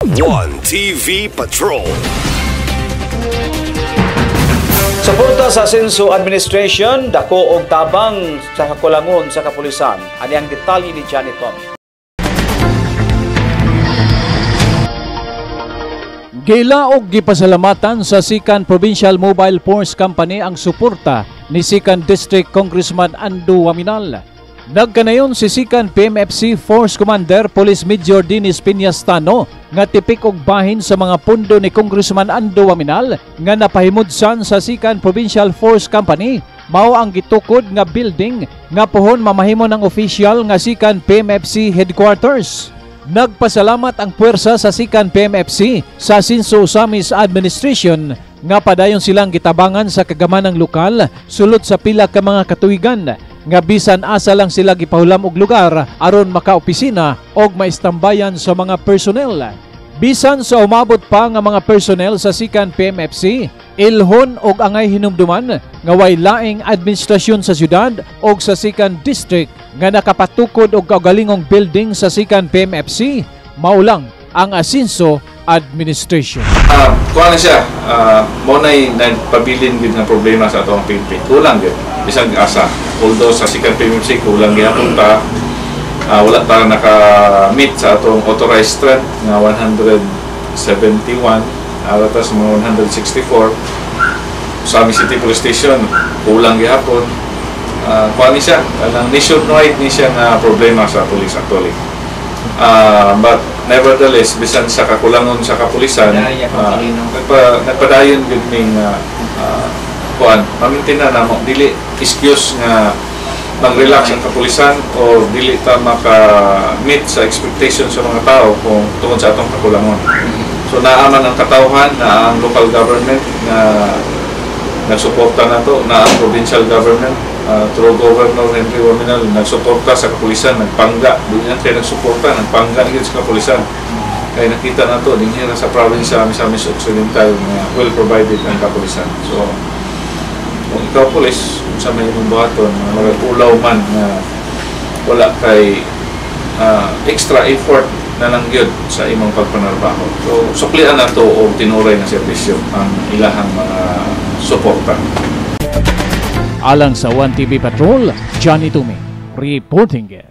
1TV Patrol. Suporta sa Asenso Administration, dako og tabang sa kakulangon sa kapulisan. Ani ang detalye ni Johnny Tom. Gila og gipasalamatan sa Sikan Provincial Mobile Force Company ang suporta ni Sikan District Congressman Ando Waminal. Nagkanayon si Sikan PMFC Force Commander Police Major Dennis Piñastano nga tipik og bahin sa mga pundo ni Congressman Ando Waminal nga napahimudsan sa Sikan Provincial Force Company. Mao ang gitukod nga building nga pohon mamahimo ng official nga Sikan PMFC Headquarters. Nagpasalamat ang puwersa sa Sikan PMFC sa Asenso Usamis Administration nga padayon silang gitabangan sa kagamanang lokal sulod sa pila ka mga katuigan nga bisan asa lang sila gipahulam og lugar aron makaopisina og maistambayan sa mga personnel. Bisan sa umabot pa nga mga personnel sa Sikan PMFC, ilhon og angay hinumduman nga way laing administrasyon sa syudad og sa Sikan District nga nakapatukod og kaugalingong building sa Sikan PMFC, maulang ang Asenso Administration. Kuha na siya, mo na'y nagpabilin din ng problema sa atong PNP. Kulang din, isang asa. Although sa Sikan PMFC, kulang gihapon ta, wala ta naka-meet sa atong authorized strength nga 171, alatas mga 164. Sa aming City Police Station, kulang gihapon. Kuha ni siya, nationwide ni siya na problema sa police actually. But nevertheless, bisan sa kakulangon sa kapulisan, nagpadayon gud ning kuan, pamintina na mo dili excuse nga mag-relax ang kapulisan o dili ta maka-meet sa expectation sa mga tao kung tungkol sa atong kakulangon. So naaman ang katawhan na ang local government na nagsuporta na to, na ang provincial government through Governor Henry Waminal nagsuporta sa kapulisan, nagpangga, doon yan kayo nagsuporta, nagpangga din sa kapulisan. Kaya nakita na to, din yan sa province sa Misamis Occidental na well provided ang kapulisan. So, kung ikaw pulis, kung sa may mong buhaton, magpulaw man na wala kay extra effort na lang yun sa imong pagpanarbaho. So, suklian na to o tinuray na servisyo ang ilahang mga suporta. Alang sa 1TV Patrol, Johnny Tumi, reporting it.